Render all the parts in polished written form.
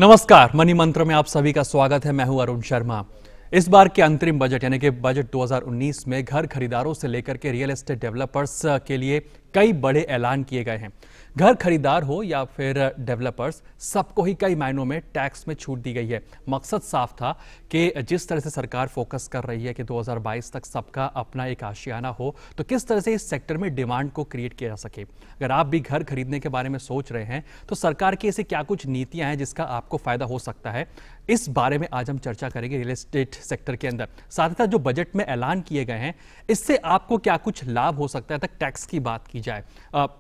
नमस्कार, मनी मंत्र में आप सभी का स्वागत है। मैं हूं अरुण शर्मा। इस बार के अंतरिम बजट यानी कि बजट 2019 में घर खरीदारों से लेकर के रियल एस्टेट डेवलपर्स के लिए कई बड़े ऐलान किए गए हैं। घर खरीदार हो या फिर डेवलपर्स, सबको ही कई मायनों में टैक्स में छूट दी गई है। मकसद साफ था कि जिस तरह से सरकार फोकस कर रही है कि 2022 तक सबका अपना एक आशियाना हो, तो किस तरह से इस सेक्टर में डिमांड को क्रिएट किया जा सके। अगर आप भी घर खरीदने के बारे में सोच रहे हैं तो सरकार की ऐसी क्या कुछ नीतियां हैं जिसका आपको फायदा हो सकता है, इस बारे में आज हम चर्चा करेंगे रियल एस्टेट सेक्टर के अंदर। साथ ही साथ जो बजट में ऐलान किए गए हैं, इससे आपको क्या कुछ लाभ हो सकता है, तक टैक्स की बात की जाए,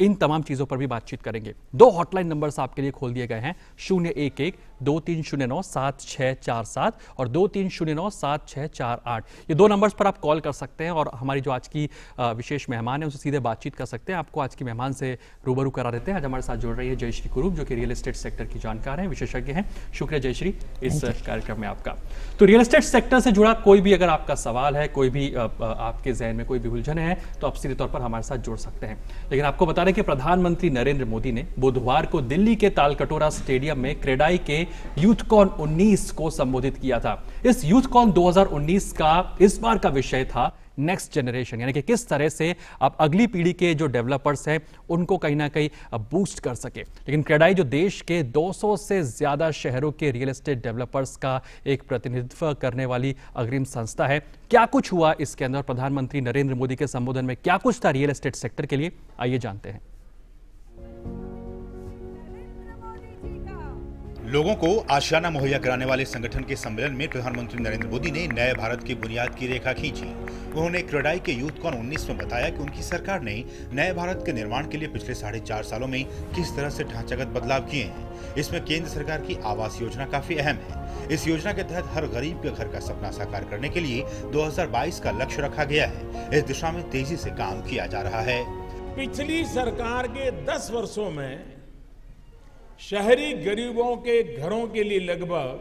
इन तमाम चीजों पर भी बातचीत करेंगे। दो हॉटलाइन नंबर्स आपके लिए खोल दिए गए हैं, 011-2309-7647 और 2309-7648। ये दो नंबर्स पर आप कॉल कर सकते हैं और हमारी जो आज की विशेष मेहमान है उनसे सीधे बातचीत कर सकते हैं। आपको आज की मेहमान से रूबरू करा देते हैं। आज हमारे साथ जुड़ रही है जयश्री कुरूप, जो कि रियल एस्टेट सेक्टर की जानकार है, विशेषज्ञ हैं। शुक्रिया जयश्री इस कार्यक्रम में आपका। तो रियल एस्टेट सेक्टर से जुड़ा कोई भी अगर आपका सवाल है, कोई भी आपके जहन में कोई भी उलझन है, तो आप सीधे तौर पर हमारे साथ जुड़ सकते हैं। लेकिन आपको बता दें कि प्रधानमंत्री नरेंद्र मोदी ने बुधवार को दिल्ली के तालकटोरा स्टेडियम में क्रेडाई के यूथकॉन 19 को संबोधित किया था। इस यूथकॉन 2019 का इस बार का विषय था नेक्स्ट जनरेशन, यानी कि किस तरह से आप अगली पीढ़ी के जो डेवलपर्स हैं उनको कहीं ना कहीं बूस्ट कर सके। लेकिन क्रेडाई जो देश के 200 से ज्यादा शहरों के रियल एस्टेट डेवलपर्स का एक प्रतिनिधित्व करने वाली अग्रिम संस्था है, क्या कुछ हुआ इसके अंदर, प्रधानमंत्री नरेंद्र मोदी के संबोधन में क्या कुछ था रियल एस्टेट सेक्टर के लिए, आइए जानते हैं। लोगों को आशियाना मुहैया कराने वाले संगठन के सम्मेलन में प्रधानमंत्री नरेंद्र मोदी ने नए भारत की बुनियाद की रेखा खींची। उन्होंने क्रेडाई के यूथकॉन 19 में बताया कि उनकी सरकार ने नए भारत के निर्माण के लिए पिछले 4.5 सालों में किस तरह से ढांचागत बदलाव किए हैं। इसमें केंद्र सरकार की आवास योजना काफी अहम है। इस योजना के तहत हर गरीब के घर का सपना साकार करने के लिए 2022 का लक्ष्य रखा गया है। इस दिशा में तेजी से काम किया जा रहा है। पिछली सरकार के 10 वर्षों में शहरी गरीबों के घरों के लिए लगभग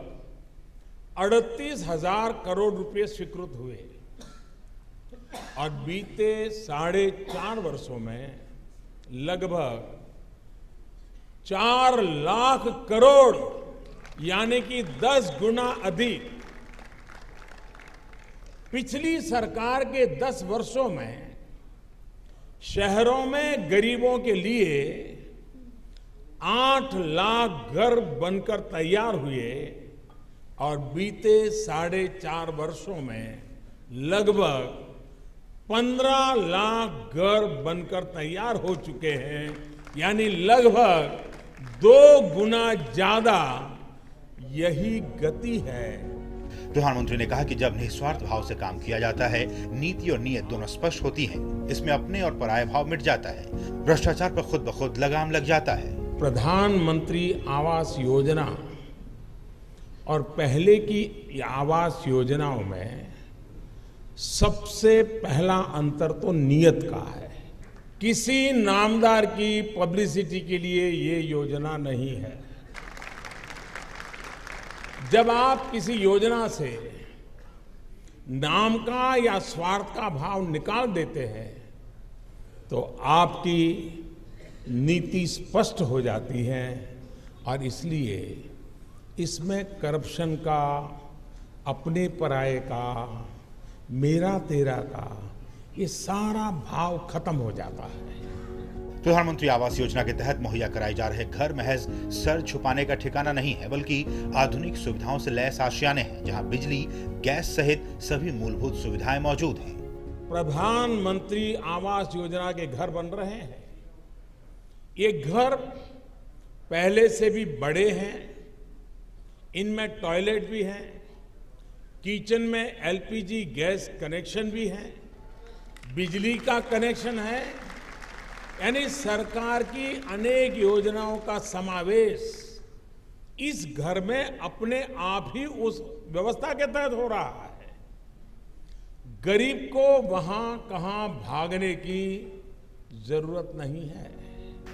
38,000 करोड़ रुपए स्वीकृत हुए और बीते 4.5 वर्षों में लगभग 4 लाख करोड़ यानी कि 10 गुना अधिक। पिछली सरकार के 10 वर्षों में शहरों में गरीबों के लिए 8 लाख घर बनकर तैयार हुए और बीते 4.5 वर्षों में लगभग 15 लाख घर बनकर तैयार हो चुके हैं, यानी लगभग 2 गुना ज्यादा। यही गति है। प्रधानमंत्री ने कहा कि जब निस्वार्थ भाव से काम किया जाता है, नीति और नीयत दोनों स्पष्ट होती हैं। इसमें अपने और पराये भाव मिट जाता है, भ्रष्टाचार पर खुद ब खुद लगाम लग जाता है। प्रधानमंत्री आवास योजना और पहले की आवास योजनाओं में सबसे पहला अंतर तो नीयत का है। किसी नामदार की पब्लिसिटी के लिए ये योजना नहीं है। जब आप किसी योजना से नाम का या स्वार्थ का भाव निकाल देते हैं तो आपकी नीति स्पष्ट हो जाती है और इसलिए इसमें करप्शन का, अपने पराये का, मेरा तेरा का, ये सारा भाव खत्म हो जाता है। प्रधानमंत्री आवास योजना के तहत मुहैया कराए जा रहे घर महज सर छुपाने का ठिकाना नहीं है, बल्कि आधुनिक सुविधाओं से लैस आशियाने हैं, जहां बिजली, गैस सहित सभी मूलभूत सुविधाएं मौजूद हैं। प्रधानमंत्री आवास योजना के घर बन रहे हैं। ये घर पहले से भी बड़े हैं, इनमें टॉयलेट भी है, किचन में एलपीजी गैस कनेक्शन भी है, बिजली का कनेक्शन है, यानी सरकार की अनेक योजनाओं का समावेश इस घर में अपने आप ही उस व्यवस्था के तहत हो रहा है। गरीब को वहां कहां भागने की जरूरत नहीं है।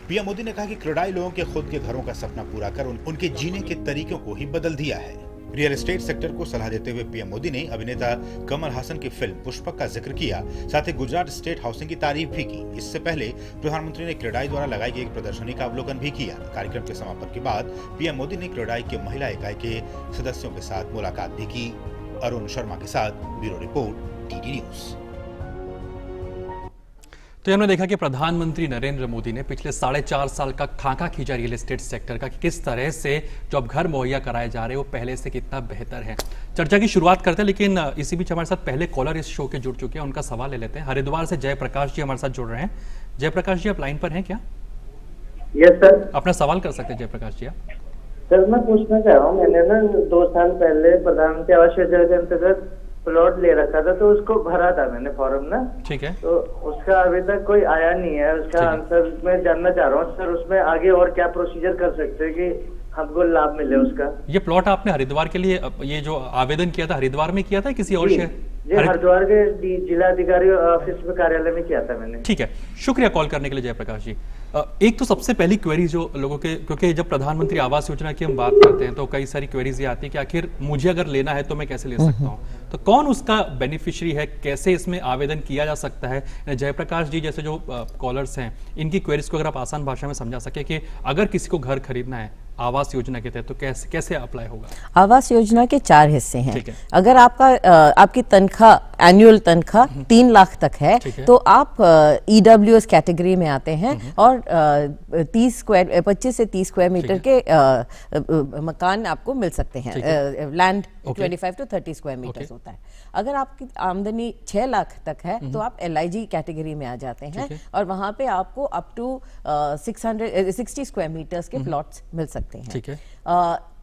पीएम मोदी ने कहा कि क्रेडाई लोगों के खुद के घरों का सपना पूरा कर उनके जीने के तरीकों को ही बदल दिया है। रियल एस्टेट सेक्टर को सलाह देते हुए पीएम मोदी ने अभिनेता कमल हासन की फिल्म पुष्पक का जिक्र किया, साथ ही गुजरात स्टेट हाउसिंग की तारीफ भी की। इससे पहले प्रधानमंत्री ने क्रेडाई द्वारा लगाई गई एक प्रदर्शनी का अवलोकन भी किया। कार्यक्रम के समापन के बाद पीएम मोदी ने क्रेडाई के महिला इकाई के सदस्यों के साथ मुलाकात भी की। अरुण शर्मा के साथ ब्यूरो रिपोर्ट, टीटी न्यूज। तो हमने देखा कि प्रधानमंत्री नरेंद्र मोदी ने पिछले 4.5 साल का खाका खींचा रियल एस्टेट सेक्टर का कि किस तरह से जो अब घर मुहैया कराए जा रहे हैं वो पहले से कितना बेहतर है। चर्चा की शुरुआत करते हैं, लेकिन इसी बीच हमारे साथ पहले कॉलर इस शो के जुड़ चुके हैं, उनका सवाल ले लेते हैं। हरिद्वार से जयप्रकाश जी हमारे साथ जुड़ रहे हैं। जयप्रकाश जी, आप लाइन पर हैं क्या? Yes sir. अपना सवाल कर सकते हैं जयप्रकाश जी आप। सर मैं पूछना चाह रहा हूँ, मैंने ना 2 साल पहले प्रधानमंत्री आवास योजना के अंतर्गत प्लॉट ले रखा था, तो उसको भरा था मैंने फॉर्म ना। ठीक है। तो उसका अभी तक कोई आया नहीं है। उसका आंसर मैं जानना चाह रहा हूँ सर, उसमें आगे और क्या प्रोसीजर कर सकते हैं कि हमको लाभ मिले उसका। ये प्लॉट आपने हरिद्वार के लिए ये जो आवेदन किया था हरिद्वार में किया था किसी और शहर? हरिद्वार के जिलाधिकारी ऑफिस में कार्यालय में किया था मैंने। ठीक है, शुक्रिया कॉल करने के लिए जयप्रकाश जी। एक तो सबसे पहली क्वेरी जो लोगों के, क्योंकि जब प्रधानमंत्री आवास योजना की हम बात करते हैं तो कई सारी क्वेरीज ये आती है कि आखिर मुझे अगर लेना है तो मैं कैसे ले सकता हूँ, तो कौन उसका बेनिफिशियरी है, कैसे इसमें आवेदन किया जा सकता है। जयप्रकाश जी जैसे जो कॉलर्स हैं, इनकी क्वेरीज को अगर आप आसान भाषा में समझा सके कि अगर किसी को घर खरीदना है आवास योजना के तहत तो कैसे कैसे अप्लाई होगा? आवास योजना के 4 हिस्से हैं। अगर आपकी तनख्वाह एनुअल तनख्वाह 3 लाख तक है तो आप EWS कैटेगरी में आते हैं और 25 से 30 स्क्वायर मीटर के मकान आपको मिल सकते हैं। लैंड 25 to 30 स्क्वायर मीटर होता है। अगर आपकी आमदनी 6 लाख तक है तो आप LIG कैटेगरी में आ जाते हैं और वहां पे आपको अप टू 60 स्क्वायर मीटर्स के प्लॉट्स मिल सकते हैं। ठीक है।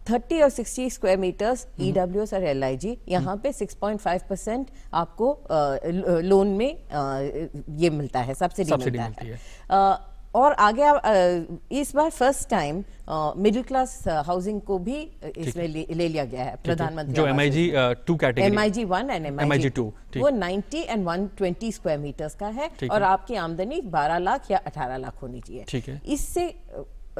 30 और 60 स्क्वायर मीटर्स EWS और LIG यहाँ पे 6.5% आपको लोन में ये मिलता है, सब्सिडी मिलता है। और आगे इस बार first time middle class housing को भी इसमें ले लिया गया है प्रधानमंत्री जो MIG 2 category, MIG 1 and MIG 2 वो 90 एंड 120 स्क्वायर मीटर्स का है और आपकी आमदनी 12 लाख या 18 लाख होनी चाहिए। ठीक है। इससे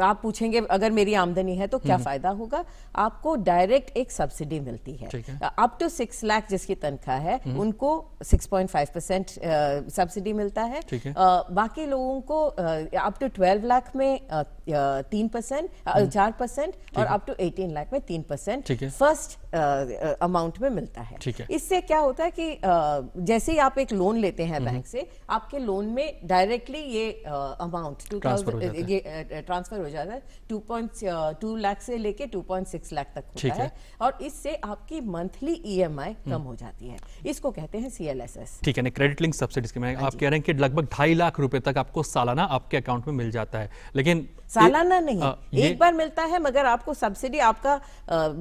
आप पूछेंगे अगर मेरी आमदनी है तो क्या फायदा होगा? आपको डायरेक्ट एक सब्सिडी मिलती है। अप टू 6 लाख जिसकी तनख्वाह है उनको 6.5% सब्सिडी मिलता है। बाकी लोगों को अप टू 12 लाख में 3% 4% और अप टू 18 लाख में 3% फर्स्ट अमाउंट में मिलता है। इससे क्या होता है कि जैसे ही आप एक लोन लेते हैं बैंक से, आपके लोन में डायरेक्टली ये अमाउंट ट्रांसफर हो जाता है। 2.2 लाख से लेके 2.6 लाख तक होता है और इससे आपकी मंथली EMI कम हो जाती है। इसको कहते हैं CLSS। ठीक है, क्रेडिट लिंक सब्सिडी स्कीम। आप कह रहे हैं कि लगभग 2.5 लाख रुपए तक आपको सालाना आपके अकाउंट में मिल जाता है, लेकिन सालाना नहीं, एक बार मिलता है, मगर आपको सब्सिडी आपका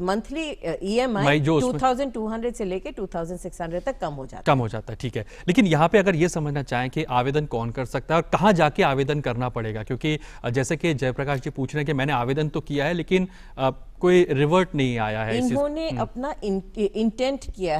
मंथली EMI 2200 से लेके 2600 तक कम हो जाता है। ठीक है, लेकिन यहाँ पे अगर ये समझना चाहें कि आवेदन कौन कर सकता है और कहाँ जाके आवेदन करना पड़ेगा, क्योंकि जैसे कि जयप्रकाश जी पूछ रहे हैं कि मैंने आवेदन तो किया है लेकिन कोई रिवर्ट नहीं आया है। इन्होंने अपना इंटेंट किया,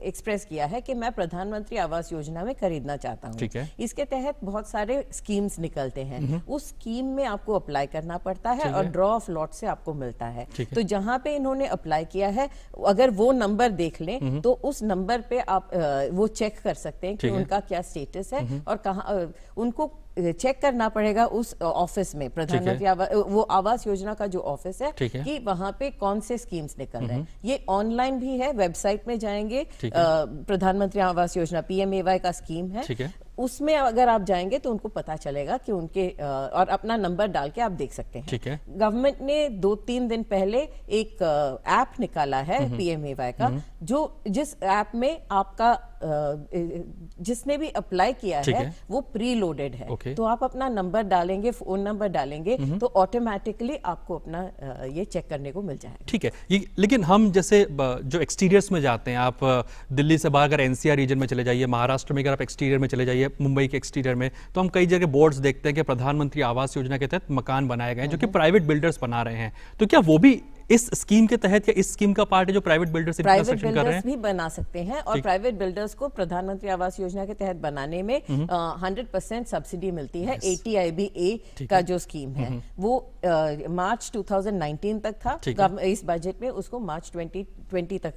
एक्सप्रेस किया है कि मैं प्रधानमंत्री आवास योजना में खरीदना चाहता हूँ। ठीक है। इसके तहत बहुत सारे स्कीम्स निकलते हैं, उस स्कीम में आपको अप्लाई करना पड़ता है और ड्रॉ ऑफ लॉट से आपको मिलता है। तो जहां पे इन्होंने अप्लाई किया है, अगर वो नंबर देख लें तो उस नंबर पे आप वो चेक कर सकते हैं कि उनका क्या स्टेटस है और कहाँ उनको चेक करना पड़ेगा उस ऑफिस में, प्रधानमंत्री वो आवास योजना का जो ऑफिस है कि वहां पे कौन से स्कीम्स निकल रहे हैं। ये ऑनलाइन भी है, वेबसाइट में जाएंगे, प्रधानमंत्री आवास योजना PMAY का स्कीम है, उसमें अगर आप जाएंगे तो उनको पता चलेगा कि उनके और अपना नंबर डाल के आप देख सकते हैं। गवर्नमेंट ने 2-3 दिन पहले एक ऐप निकाला है PMAY का, जिस ऐप में आपका जिसने भी अप्लाई किया है वो प्री लोडेड है। तो आप अपना नंबर डालेंगे, फोन नंबर डालेंगे तो ऑटोमेटिकली आपको अपना ये चेक करने को मिल जाएगा। ठीक है, लेकिन हम जैसे जो एक्सटीरियर्स में जाते हैं, आप दिल्ली से बाहर अगर NCR रीजन में चले जाइए, महाराष्ट्र में अगर आप एक्सटीरियर में चले जाइए, मुंबई के एक्सटीरियर में, तो हम कई जगह बोर्ड्स देखते हैं कि प्रधानमंत्री आवास योजना के तहत मकान बनाए गए हैं जो कि प्राइवेट बिल्डर्स बना रहे हैं। तो क्या वो भी इस स्कीम के तहत या इस स्कीम का पार्ट है जो प्राइवेट बिल्डर्स प्राइवेट कंस्ट्रक्शन कर रहे बिल्डर्स हैं? भी बना सकते हैं और प्राइवेट बिल्डर्स को प्रधानमंत्री आवास योजना के तहत बनाने में 100% सब्सिडी मिलती है। ATIBA का जो स्कीम है वो मार्च 2019 तक था, इस बजट में उसको मार्च 2020 तक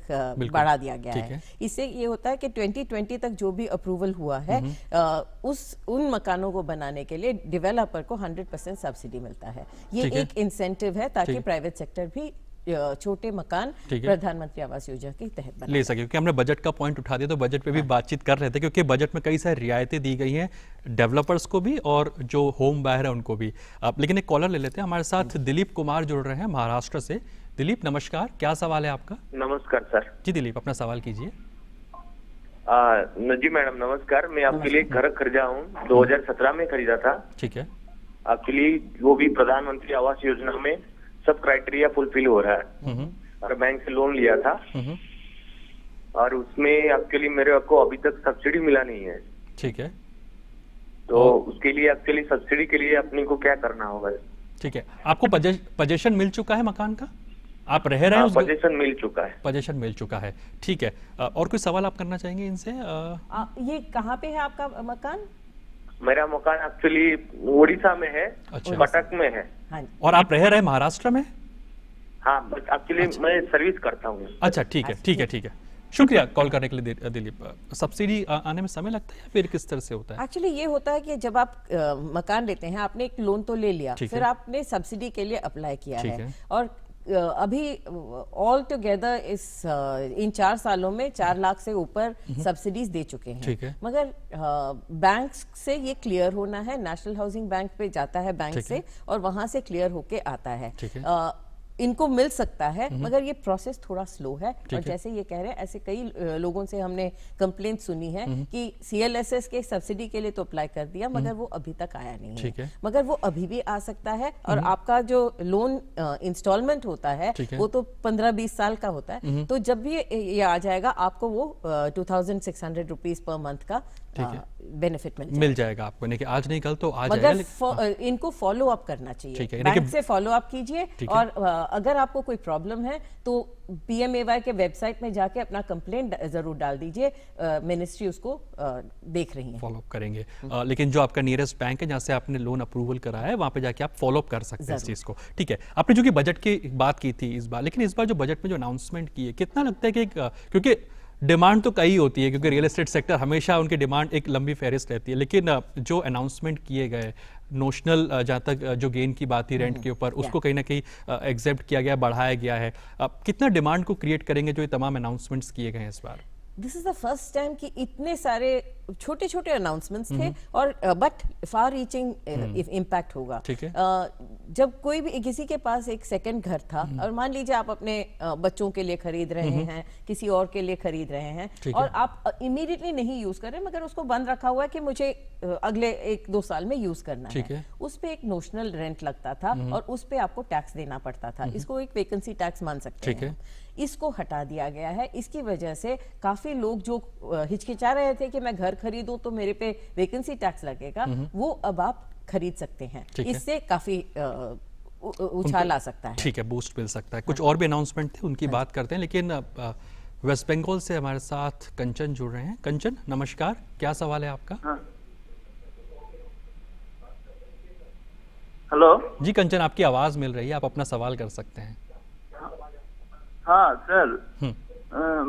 बढ़ा दिया गया है। इससे ये होता है कि 2020 तक जो भी अप्रूवल हुआ है उन मकानों को बनाने के लिए डेवलपर को 100% सब्सिडी मिलता है। ये एक इंसेंटिव है ताकि प्राइवेट सेक्टर भी छोटे मकान प्रधानमंत्री आवास योजना के तहत ले सके। क्योंकि हमने बजट का पॉइंट उठा दिया तो बजट पे भी बातचीत कर रहे थे, क्योंकि बजट में कई सारी रियायतें दी गई हैं डेवलपर्स को भी और जो होम बायर है उनको भी। लेकिन एक कॉलर ले लेते हैं, हमारे साथ दिलीप कुमार जुड़ रहे हैं महाराष्ट्र से। दिलीप नमस्कार, क्या सवाल है आपका? नमस्कार सर। जी दिलीप, अपना सवाल कीजिए। जी मैडम नमस्कार, मैं आपके लिए घर खरीदा हूँ, 2017 में खरीदा था। ठीक है। एक्चुअली वो भी प्रधानमंत्री आवास योजना में सब क्राइटेरिया फुलफिल हो रहा है और बैंक से लोन लिया था और उसमें एक्चुअली मेरे को अभी तक सब्सिडी मिला नहीं है। ठीक है। तो उसके लिए एक्चुअली सब्सिडी के लिए अपने को क्या करना होगा? ठीक है, आपको पोजेशन मिल चुका है मकान का, आप रह रहे हैं? पोजेशन मिल चुका है। पोजेशन मिल चुका है, ठीक है। और कोई सवाल आप करना चाहेंगे इनसे? ये कहाँ पे है आपका मकान? मेरा मकान एक्चुअली उड़ीसा में है, कटक में है। और आप रह रहे हैं महाराष्ट्र में? हाँ, एक्चुअली मैं सर्विस करता हूँ। अच्छा, ठीक है, ठीक है, ठीक है। शुक्रिया कॉल करने के लिए दिलीप। सब्सिडी आने में समय लगता है या फिर किस तरह से होता है? एक्चुअली ये होता है कि जब आप मकान लेते हैं, आपने एक लोन तो ले लिया, फिर आपने सब्सिडी के लिए अप्लाई किया है और अभी ऑल टुगेदर इन 4 सालों में 4 लाख से ऊपर सब्सिडीज दे चुके हैं। मगर बैंक से ये क्लियर होना है, नेशनल हाउसिंग बैंक पे जाता है बैंक से और वहां से क्लियर होके आता है। इनको मिल सकता है मगर ये प्रोसेस थोड़ा स्लो है और जैसे ये कह रहे हैं ऐसे कई लोगों से हमने कंप्लेंट सुनी है कि CLSS के सब्सिडी के लिए तो अप्लाई कर दिया मगर वो अभी तक आया नहीं है, मगर वो अभी भी आ सकता है। और आपका जो लोन इंस्टॉलमेंट होता है वो तो 15-20 साल का होता है, तो जब भी ये आ जाएगा आपको वो 2600 रुपीज पर मंथ का बेनिफिट मिल जाएगा आपको। नहीं कि आज नहीं कल तो आ जाएगा। इनको फॉलो अप करना चाहिए, बैंक से फॉलो अप कीजिए और अगर आपको कोई प्रॉब्लम है तो PMAY के वेबसाइट में जाके अपना कंप्लेंट जरूर डाल दीजिए, मिनिस्ट्री उसको देख रही है, फॉलो अप करेंगे। लेकिन जो आपका नियरेस्ट बैंक है जहाँ से आपने लोन अप्रूवल कराया है वहाँ पे जाके आप फॉलो अप कर सकते हैं इस चीज को। ठीक है, आपने जो कि बजट की बात की थी इस बार, लेकिन इस बार जो बजट में जो अनाउंसमेंट की है, कितना लगता है कि क्योंकि डिमांड तो कई होती है, क्योंकि रियल एस्टेट सेक्टर हमेशा उनकी डिमांड एक लंबी फहरिस्त रहती है, लेकिन जो अनाउंसमेंट किए गए नोशनल जहाँ तक जो गेन की बात थी रेंट के ऊपर, उसको कहीं ना कहीं एग्जेप्ट किया गया, बढ़ाया गया है, कितना डिमांड को क्रिएट करेंगे जो ये तमाम अनाउंसमेंट्स किए गए हैं इस बार? This is the first time कि इतने सारे छोटे छोटे अनाउंसमेंट्स थे और बट फार रीचिंग इम्पैक्ट होगा। जब कोई भी किसी के पास एक सेकंड घर था और मान लीजिए आप अपने बच्चों के लिए खरीद रहे हैं, किसी और के लिए खरीद रहे हैं और आप इमीडिएटली नहीं यूज कर रहे मगर उसको बंद रखा हुआ है कि मुझे अगले 1-2 साल में यूज करना है, उस पे एक नोशनल रेंट लगता था और उस पे आपको टैक्स देना पड़ता था। इसको एक वैकेंसी टैक्स मान सकते हैं। इसको हटा दिया गया है। इसकी वजह से काफी लोग जो हिचकिचा रहे थे कि मैं घर खरीदूं तो मेरे पे वैकेंसी टैक्स लगेगा, वो अब आप खरीद सकते हैं। इससे काफी उछाल आ सकता है। ठीक है, बूस्ट मिल सकता है। कुछ और भी अनाउंसमेंट थे, उनकी बात करते हैं, लेकिन वेस्ट बंगाल से हमारे साथ कंचन जुड़ रहे हैं। कंचन नमस्कार, क्या सवाल है आपका? हेलो जी कंचन, आपकी आवाज मिल रही है, आप अपना सवाल कर सकते हैं। हाँ सर,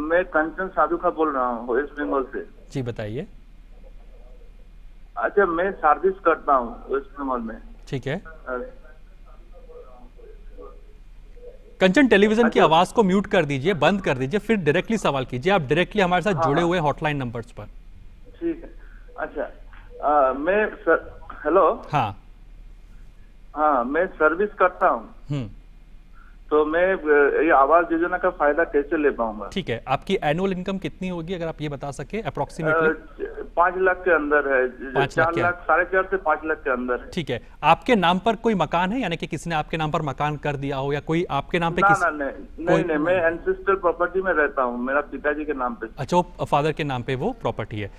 मैं कंचन साधु का बोल रहा हूँ वेस्ट बंगाल से। जी बताइए। अच्छा, मैं सर्विस करता हूँ वेस्ट बंगाल में। ठीक है कंचन, टेलीविजन की आवाज को म्यूट कर दीजिए, बंद कर दीजिए, फिर डायरेक्टली सवाल कीजिए। आप डायरेक्टली हमारे साथ जुड़े हुए हॉटलाइन नंबर्स पर। ठीक है। अच्छा, मैं हेलो। हाँ, मैं सर्विस करता हूँ, तो मैं ये आवास योजना का फायदा कैसे ले पाऊंगा? ठीक है, आपकी एनुअल इनकम कितनी होगी अगर आप ये बता सके अप्रोक्सीमेटली? 5 लाख के अंदर है। 4 लाख 4.5 से 5 लाख के अंदर है। ठीक है, आपके नाम पर कोई मकान है, यानी कि किसी ने आपके नाम पर मकान कर दिया हो या कोई आपके नाम पे? नहीं, मैं एंसेस्ट्रल प्रॉपर्टी में रहता हूँ, मेरा पिताजी के नाम पे। अच्छा, फादर के नाम पे वो प्रॉपर्टी है।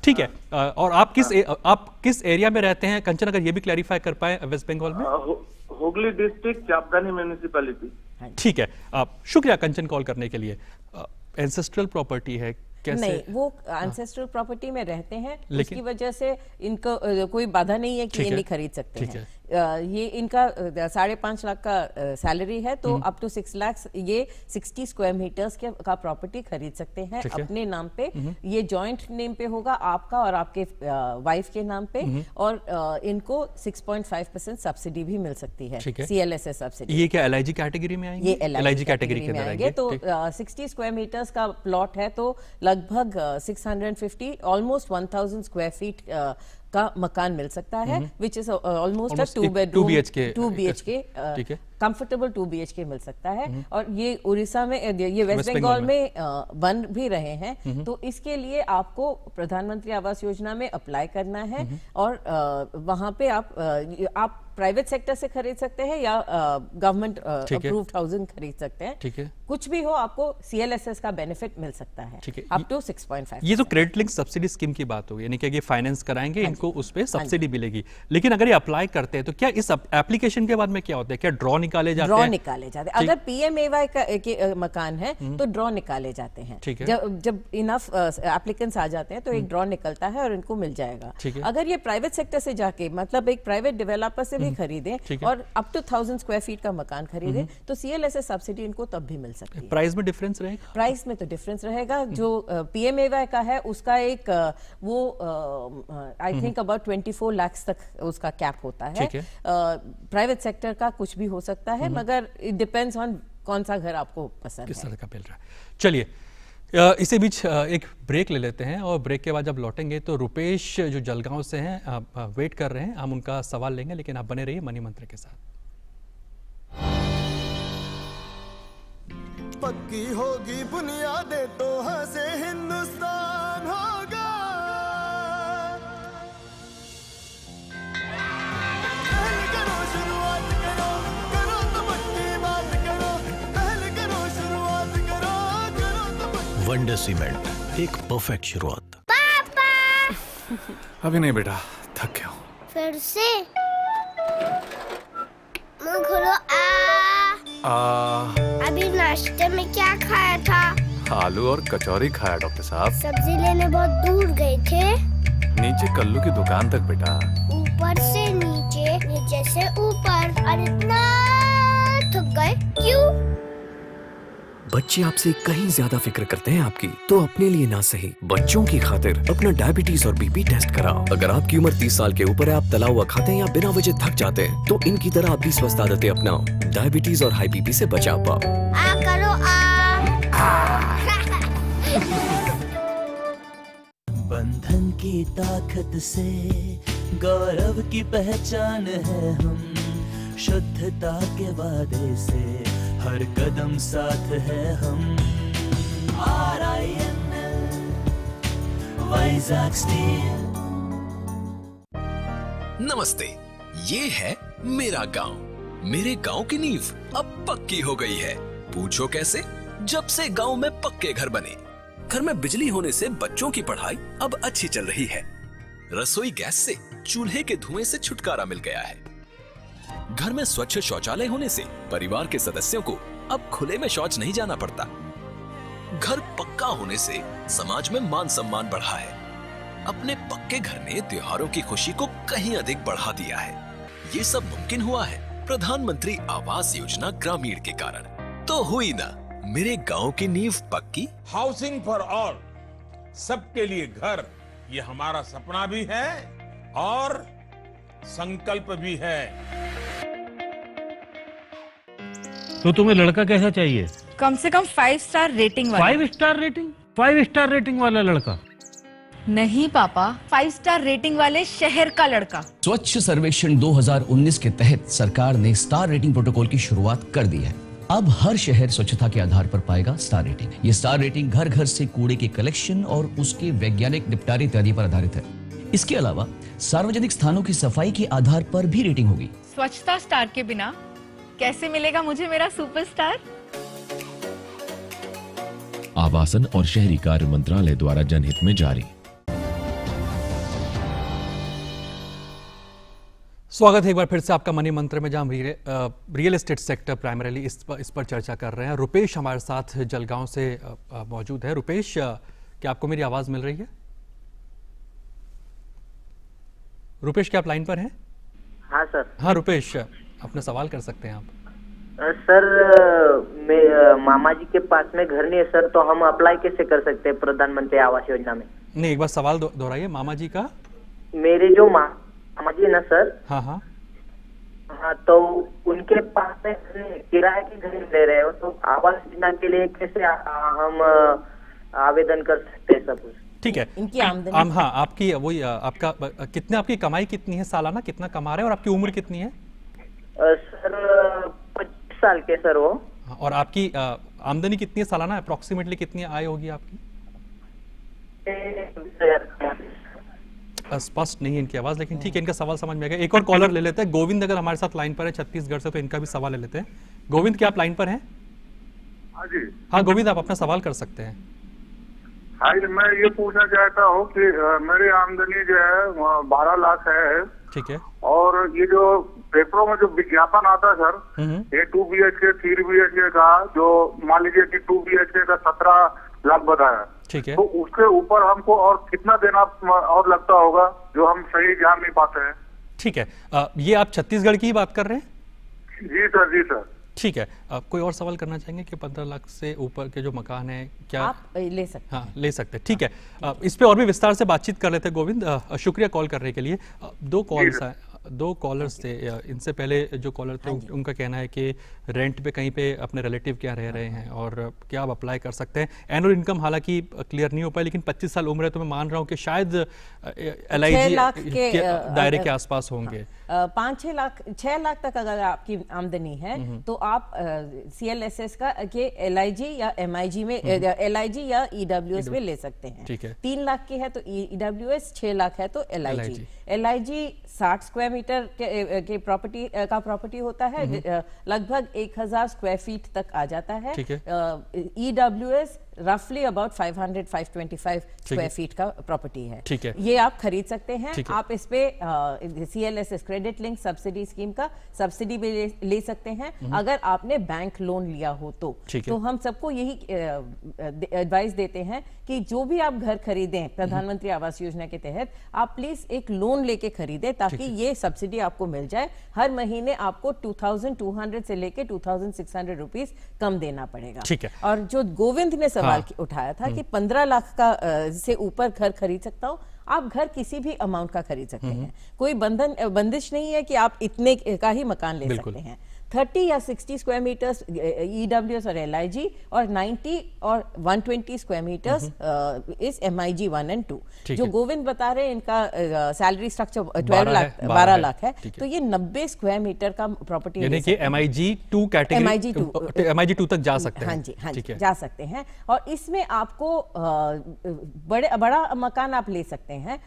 ठीक है, और आप किस एरिया में रहते हैं कंचन, अगर ये भी क्लैरिफाई कर पाए वेस्ट बंगाल में? Hooghly district, Chapdani municipality. ठीक है, शुक्रिया कंचन कॉल करने के लिए। एंसेस्ट्रल प्रॉपर्टी है, कैसे? नहीं, वो एंसेस्ट्रल प्रॉपर्टी में रहते हैं, उसकी वजह से इनको कोई बाधा नहीं है कि ये नहीं खरीद सकते हैं। ये इनका 5.5 लाख का सैलरी है, तो अप टू 6 लाख ये 60 स्क्वायर मीटर्स का प्रॉपर्टी खरीद सकते हैं अपने नाम पे। ये जॉइंट नेम पे होगा, आपका और आपके वाइफ के नाम पे, और इनको 6.5% सब्सिडी भी मिल सकती है, CLSS सब्सिडी। ये क्या LIG कैटेगरी में आएंगे? ये LIG कैटेगरी के अंदर आएंगे। तो 60 स्क्वायर मीटर्स का प्लॉट है, तो लगभग 650 ऑलमोस्ट 1000 स्क्वायर फीट का मकान मिल सकता है, which is almost 2 bedroom 2 BHK comfortable 2 BHK मिल सकता है। और ये उड़ीसा में, ये वेस्ट बंगाल में बन भी रहे हैं। तो इसके लिए आपको प्रधानमंत्री आवास योजना में अप्लाई करना है, और वहां पे आप प्राइवेट सेक्टर से खरीद सकते हैं या गवर्नमेंट अप्रूव्ड हाउसिंग खरीद सकते हैं। ठीक है, कुछ भी हो, आपको CLSS का बेनिफिट मिल सकता है अप टू 6.5। ये तो क्रेडिट लिंक सब्सिडी स्कीम की बात होगी, यानी कि ये फाइनेंस कराएंगे, इनको उस पे सब्सिडी मिलेगी। लेकिन अगर ये अप्लाई करते हैं तो क्या इस एप्लीकेशन के बाद में क्या होता है? क्या ड्रॉ निकाले जाते हैं? ड्रॉ निकाले जाते हैं। अगर PMAY के मकान है तो ड्रॉ निकाले जाते हैं। जब इनफ एप्लीकेंट्स आ जाते हैं तो एक ड्रॉ निकलता है और इनको मिल जाएगा। अगर ये प्राइवेट सेक्टर से जाके, मतलब एक प्राइवेट डेवलपर से भी खरीदे और अप टू 1000 स्क्वायर फीट का मकान खरीदे, तो CLSS सब्सिडी इनको तब भी मिल सकती है। प्राइस में डिफरेंस रहेगा? प्राइस में तो डिफरेंस रहेगा। जो PMAY का है उसका एक वो आई थिंक अबाउट 24 लाख तक उसका कैप होता है। प्राइवेट सेक्टर का कुछ भी हो सकता है, मगर इट डिपेंड्स ऑन कौन सा घर आपको पसंद है, किस तरह का मिल रहा है। चलिए, इसी बीच एक ब्रेक ले लेते हैं, और ब्रेक के बाद जब लौटेंगे तो रुपेश जो जलगांव से हैं वेट कर रहे हैं, हम उनका सवाल लेंगे, लेकिन आप बने रहिए मनी मंत्र के साथ। पक्की होगी बुनियादें तो हंसे हिंदुस्तान होगा। पहले करो शुरुआत करो, करो तो पक्की बात करो, पहले करो शुरुआत करो, करो तो पक्की। वंडर सीमेंट, एक परफेक्ट शुरुआत। पापा! अभी नहीं बेटा, थक गया हूँ। फिर से मुंह खोलो। अभी नाश्ते में क्या खाया था? आलू और कचौरी खाया डॉक्टर साहब। सब्जी लेने बहुत दूर गए थे? नीचे कल्लू की दुकान तक बेटा। ऊपर से नीचे, नीचे से ऊपर, और इतना थक गए क्यों? बच्चे आपसे कहीं ज्यादा फिक्र करते हैं आपकी, तो अपने लिए ना सही, बच्चों की खातिर अपना डायबिटीज और BP टेस्ट कराओ। अगर आपकी उम्र 30 साल के ऊपर है, आप तला हुआ खाते हैं या बिना वजह थक जाते हैं, तो इनकी तरह आप भी स्वस्थ आदतें अपनाओ, डायबिटीज और हाई BP से बचा पाओ। करो बंधन की ताकत से गौरव की पहचान है हम, शुद्धता के वादे से हर कदम साथ है हम। RINL Vizag steel. नमस्ते, ये है मेरा गांव। मेरे गांव की नींव अब पक्की हो गई है। पूछो कैसे? जब से गांव में पक्के घर बने। घर में बिजली होने से बच्चों की पढ़ाई अब अच्छी चल रही है। रसोई गैस से चूल्हे के धुएं से छुटकारा मिल गया है। घर में स्वच्छ शौचालय होने से परिवार के सदस्यों को अब खुले में शौच नहीं जाना पड़ता। घर पक्का होने से समाज में मान सम्मान बढ़ा है। अपने पक्के घर ने त्योहारों की खुशी को कहीं अधिक बढ़ा दिया है। ये सब मुमकिन हुआ है प्रधानमंत्री आवास योजना ग्रामीण के कारण। तो हुई ना मेरे गांव की नींव पक्की। हाउसिंग फॉर ऑल, सबके लिए घर, ये हमारा सपना भी है और संकल्प भी है। तो तुम्हें लड़का कैसा चाहिए? कम से कम 5 स्टार रेटिंग वाला। 5 स्टार रेटिंग? 5 स्टार रेटिंग वाला लड़का? नहीं पापा, 5 स्टार रेटिंग वाले शहर का लड़का। स्वच्छ सर्वेक्षण 2019 के तहत सरकार ने स्टार रेटिंग प्रोटोकॉल की शुरुआत कर दी है। अब हर शहर स्वच्छता के आधार पर पाएगा स्टार रेटिंग। ये स्टार रेटिंग घर घर से कूड़े के कलेक्शन और उसके वैज्ञानिक निपटारे इत्यादि पर आधारित है। इसके अलावा सार्वजनिक स्थानों की सफाई के आधार पर भी रेटिंग होगी। स्वच्छता स्टार के बिना कैसे मिलेगा मुझे मेरा सुपरस्टार? आवासन और शहरी कार्य मंत्रालय द्वारा जनहित में जारी। स्वागत है एक बार फिर से आपका मनी मंत्र में, जहां हम रियल एस्टेट सेक्टर प्राइमरीली इस पर चर्चा कर रहे हैं। रुपेश हमारे साथ जलगांव से मौजूद है। रुपेश, क्या आपको मेरी आवाज मिल रही है? रुपेश, क्या आप लाइन पर हैं? हाँ सर। हाँ रुपेश, अपना सवाल कर सकते हैं आप। सर, मामा जी के पास में घर नहीं है सर, तो हम अप्लाई कैसे कर सकते हैं प्रधानमंत्री आवास योजना में? नहीं, एक बार सवाल दोहराइए। मामा जी का? मेरे जो मामा जी है ना सर। हाँ हाँ हाँ, तो उनके पास में किराए के घर ले रहे हो, तो आवास योजना के लिए कैसे हम आवेदन कर सकते हैं सब कुछ? ठीक है। इनकी आमदनी हाँ, आपकी वही आपका कितने, आपकी कमाई कितनी है सालाना, कितना कमा रहे हैं, और आपकी उम्र कितनी है? सर 25 साल के सर वो। और आपकी आमदनी कितनी है सालाना? अप्रोक्सीमेटली कितनी आय होगी आपकी? स्पष्ट नहीं है इनकी आवाज, लेकिन ठीक है, इनका सवाल समझ में आ गया। एक और कॉलर ले लेते हैं। गोविंद अगर हमारे साथ लाइन पर है छत्तीसगढ़ से, तो इनका भी सवाल ले लेते हैं। गोविंद, क्या आप लाइन पर हैं? हाँ जी। हाँ गोविंद, आप अपना सवाल कर सकते हैं। हाँ जी, मैं ये पूछना चाहता हूँ कि मेरी आमदनी जो है 12 लाख है। ठीक है। और ये जो पेपरों में जो विज्ञापन आता है सर, ये 2 BHK 3 BHK का, जो मान लीजिए कि 2 BHK का 17 लाख बताया, ठीक है, तो उसके ऊपर हमको और कितना देना और लगता होगा, जो हम सही जान नहीं पाते हैं? ठीक है। ये आप छत्तीसगढ़ की ही बात कर रहे हैं? जी सर, जी सर। ठीक है। कोई और सवाल करना चाहेंगे कि 15 लाख से ऊपर के जो मकान है, क्या आप ले सकते हैं? हाँ, ले सकते हैं। ठीक है। इस पे और भी विस्तार से बातचीत कर लेते हैं। गोविंद, शुक्रिया कॉल करने के लिए। दो कॉलर्स थे। इनसे पहले जो कॉलर थे उनका कहना है कि रेंट पे कहीं पे अपने रिलेटिव क्या रह रहे हैं और क्या आप अप्लाई कर सकते हैं। एनुअल इनकम हालांकि क्लियर नहीं हो पाई, लेकिन 25 साल उम्र है, तो मैं मान रहा हूँ कि शायद LIG के दायरे के आसपास होंगे। 5-6 लाख 6 लाख तक अगर आपकी आमदनी है, तो आप CLSS का के LIG या MIG में, LIG या EWS में ले सकते हैं। ठीक है। 3 लाख की है तो EWS, 6 लाख है तो LIG। LIG 60 स्क्वायर मीटर के प्रॉपर्टी होता है, लगभग 1000 स्क्वायर फीट तक आ जाता है। EWS रफली अबाउट 500-525 स्क्वायर फीट का प्रॉपर्टी है। ठीक है। ये आप खरीद सकते हैं। आप इस पे CLSS credit link subsidy scheme का सब्सिडी भी ले सकते हैं, अगर आपने बैंक लोन लिया हो तो। तो हम सबको यही एडवाइस देते हैं कि जो भी आप घर खरीदें प्रधानमंत्री आवास योजना के तहत, आप प्लीज एक लोन लेके खरीदें, ताकि ये सब्सिडी आपको मिल जाए। हर महीने आपको 2200 से लेके 2600 रुपीज कम देना पड़ेगा। ठीक है। और जो गोविंद ने सवाल उठाया था कि 15 लाख का से ऊपर घर खरीद सकता हूं, आप घर किसी भी अमाउंट का खरीद सकते हैं। कोई बंदिश नहीं है कि आप इतने का ही मकान ले सकते हैं। 30 या 60 स्क्वायर मीटर्स EWS और LIG, और 90 और 120 स्क्वायर मीटर्स इस MIG 1 and 2। जो गोविंद बता रहे हैं, इनका सैलरी स्ट्रक्चर 12 लाख है, तो ये 90 स्क्वायर मीटर का प्रॉपर्टी, यानी कि MIG 2 कैटेगरी, MIG 2 तक जा सकते हैं। हाँ जी, हाँ जी, जा सकते हैं। और इसमें आपको बड़ा मकान आप ले सकते हैं,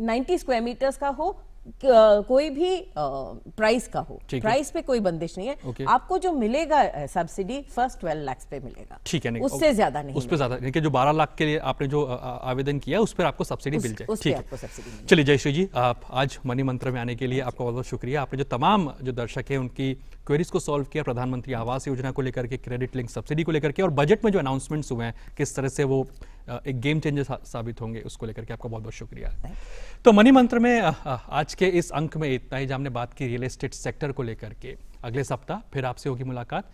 90 स्क्वायर मीटर्स का हो, कोई भी प्राइस का हो, प्राइस पे कोई बंदिश नहीं है। आपको जो मिलेगा सब्सिडी फर्स्ट 12 लाख पे मिलेगा। ठीक है, उससे ज्यादा नहीं, उस पे ज्यादा नहीं, कि जो 12 लाख के लिए आपने जो आवेदन किया उस पर आपको सब्सिडी मिल जाए। ठीक है। चलिए जयश्री जी, आप आज मनी मंत्र में आने के लिए आपका बहुत बहुत शुक्रिया। आपने जो तमाम जो दर्शक हैं उनकी क्वेरीज को सॉल्व किया, प्रधानमंत्री आवास योजना को लेकर के, क्रेडिट लिंक सब्सिडी को लेकर के, और बजट में जो अनाउंसमेंट्स हुए हैं किस तरह से वो एक गेम चेंजर साबित होंगे, उसको लेकर के आपका बहुत बहुत शुक्रिया। तो मनी मंत्र में आज के इस अंक में इतना ही, जब हमने बात की रियल एस्टेट सेक्टर को लेकर के। अगले सप्ताह फिर आपसे होगी मुलाकात